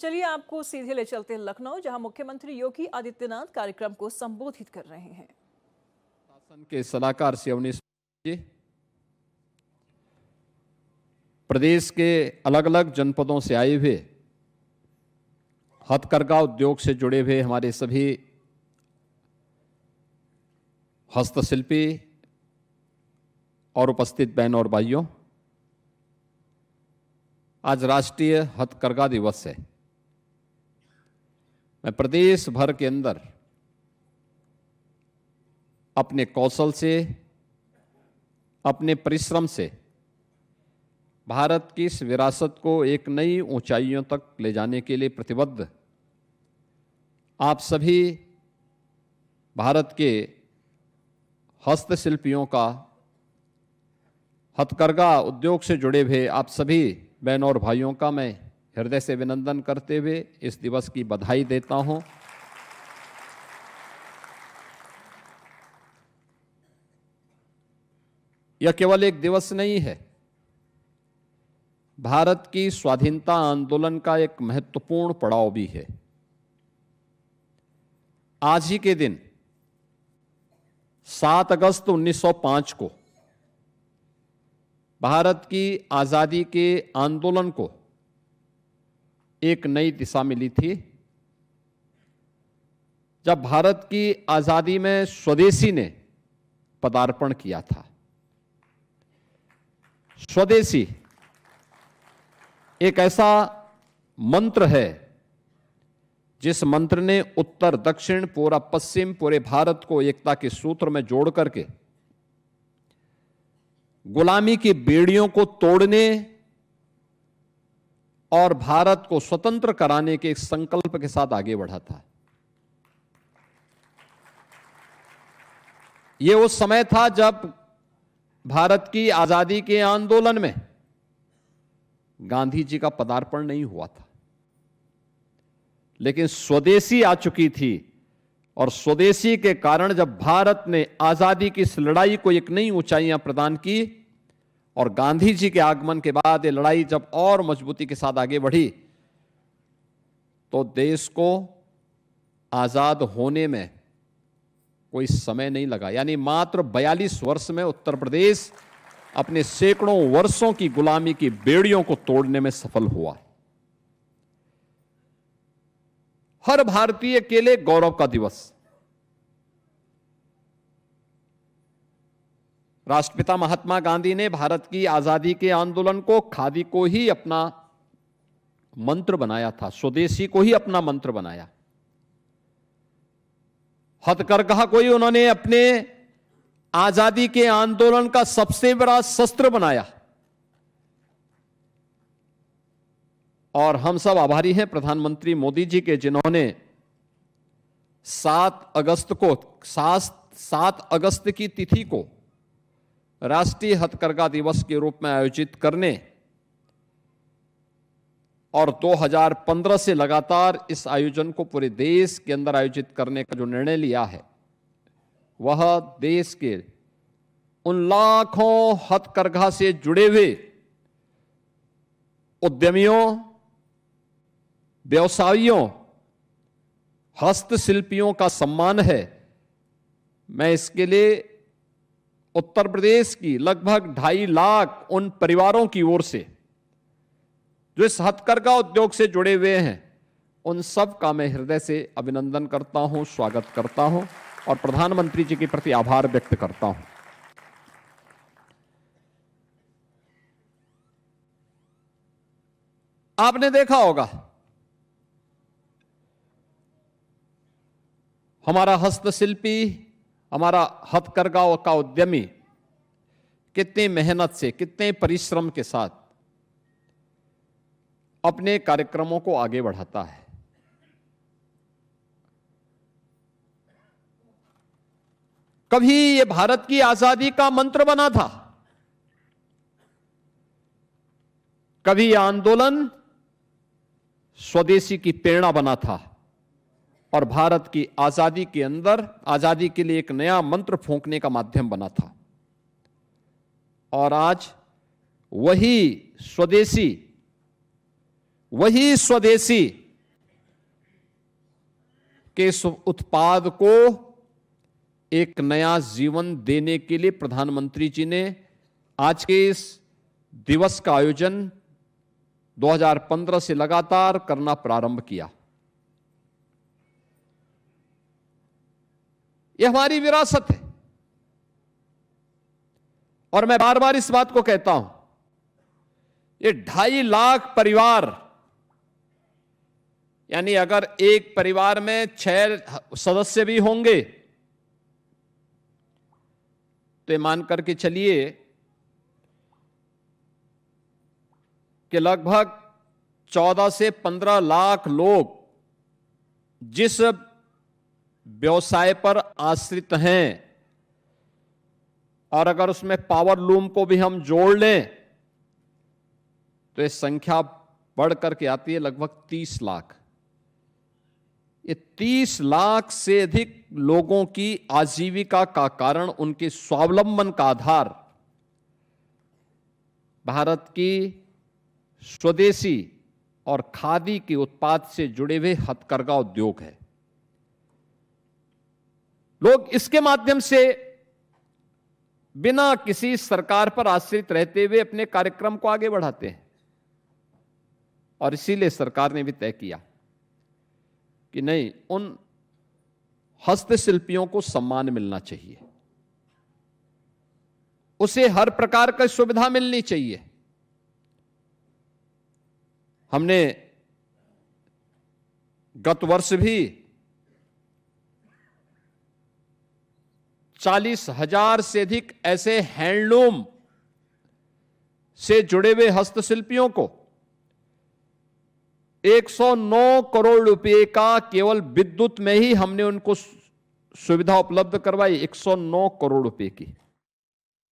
चलिए आपको सीधे ले चलते हैं लखनऊ, जहां मुख्यमंत्री योगी आदित्यनाथ कार्यक्रम को संबोधित कर रहे हैं। शासन के सलाहकार श्री अवनीश जी, प्रदेश के अलग अलग जनपदों से आए हुए हथकरघा उद्योग से जुड़े हुए हमारे सभी हस्तशिल्पी और उपस्थित बहनों और भाइयों, आज राष्ट्रीय हथकरघा दिवस है। मैं प्रदेश भर के अंदर अपने कौशल से, अपने परिश्रम से भारत की इस विरासत को एक नई ऊंचाइयों तक ले जाने के लिए प्रतिबद्ध आप सभी भारत के हस्तशिल्पियों का, हथकरघा उद्योग से जुड़े हुए आप सभी बहनों और भाइयों का मैं हृदय से अभिनंदन करते हुए इस दिवस की बधाई देता हूं। यह केवल एक दिवस नहीं है, भारत की स्वाधीनता आंदोलन का एक महत्वपूर्ण पड़ाव भी है। आज ही के दिन 7 अगस्त 1905 को भारत की आजादी के आंदोलन को एक नई दिशा मिली थी, जब भारत की आजादी में स्वदेशी ने पदार्पण किया था। स्वदेशी एक ऐसा मंत्र है जिस मंत्र ने उत्तर दक्षिण, पूरा पश्चिम, पूरे भारत को एकता के सूत्र में जोड़ करके गुलामी की बेड़ियों को तोड़ने और भारत को स्वतंत्र कराने के एक संकल्प के साथ आगे बढ़ा था। यह उस समय था जब भारत की आजादी के आंदोलन में गांधी जी का पदार्पण नहीं हुआ था, लेकिन स्वदेशी आ चुकी थी और स्वदेशी के कारण जब भारत ने आजादी की इस लड़ाई को एक नई ऊंचाइयां प्रदान की और गांधी जी के आगमन के बाद ये लड़ाई जब और मजबूती के साथ आगे बढ़ी, तो देश को आजाद होने में कोई समय नहीं लगा। यानी मात्र 42 वर्ष में उत्तर प्रदेश अपने सैकड़ों वर्षों की गुलामी की बेड़ियों को तोड़ने में सफल हुआ। हर भारतीय के लिए गौरव का दिवस। राष्ट्रपिता महात्मा गांधी ने भारत की आजादी के आंदोलन को खादी को ही अपना मंत्र बनाया था, स्वदेशी को ही अपना मंत्र बनाया। हथकरघा को ही उन्होंने अपने आजादी के आंदोलन का सबसे बड़ा शस्त्र बनाया। और हम सब आभारी हैं प्रधानमंत्री मोदी जी के, जिन्होंने 7 अगस्त की तिथि को राष्ट्रीय हथकरघा दिवस के रूप में आयोजित करने और 2015 से लगातार इस आयोजन को पूरे देश के अंदर आयोजित करने का जो निर्णय लिया है, वह देश के उन लाखों हथकरघा से जुड़े हुए उद्यमियों, व्यवसायियों, हस्तशिल्पियों का सम्मान है। मैं इसके लिए उत्तर प्रदेश की लगभग 2.5 लाख उन परिवारों की ओर से जो इस हथकरघा उद्योग से जुड़े हुए हैं, उन सब का मैं हृदय से अभिनंदन करता हूं, स्वागत करता हूं और प्रधानमंत्री जी के प्रति आभार व्यक्त करता हूं। आपने देखा होगा, हमारा हस्तशिल्पी, हमारा हथकरघा का उद्यमी कितनी मेहनत से, कितने परिश्रम के साथ अपने कार्यक्रमों को आगे बढ़ाता है। कभी ये भारत की आजादी का मंत्र बना था, कभी यह आंदोलन स्वदेशी की प्रेरणा बना था और भारत की आजादी के अंदर आजादी के लिए एक नया मंत्र फूंकने का माध्यम बना था। और आज वही स्वदेशी के इस उत्पाद को एक नया जीवन देने के लिए प्रधानमंत्री जी ने आज के इस दिवस का आयोजन 2015 से लगातार करना प्रारंभ किया। यह हमारी विरासत है और मैं बार बार इस बात को कहता हूं, ये 2.5 लाख परिवार, यानी अगर एक परिवार में 6 सदस्य भी होंगे तो ये मान करके चलिए कि लगभग 14 से 15 लाख लोग जिस व्यवसाय पर आश्रित हैं, और अगर उसमें पावर लूम को भी हम जोड़ लें तो ये संख्या बढ़ करके आती है लगभग 30 लाख। ये 30 लाख से अधिक लोगों की आजीविका का कारण, उनके स्वावलंबन का आधार भारत की स्वदेशी और खादी के उत्पाद से जुड़े हुए हथकरघा उद्योग है। लोग इसके माध्यम से बिना किसी सरकार पर आश्रित रहते हुए अपने कार्यक्रम को आगे बढ़ाते हैं, और इसीलिए सरकार ने भी तय किया कि नहीं, उन हस्तशिल्पियों को सम्मान मिलना चाहिए, उसे हर प्रकार की सुविधा मिलनी चाहिए। हमने गत वर्ष भी 40,000 से अधिक ऐसे हैंडलूम से जुड़े हुए हस्तशिल्पियों को 109 करोड़ रुपए का केवल विद्युत में ही हमने उनको सुविधा उपलब्ध करवाई, 109 करोड़ रुपए की।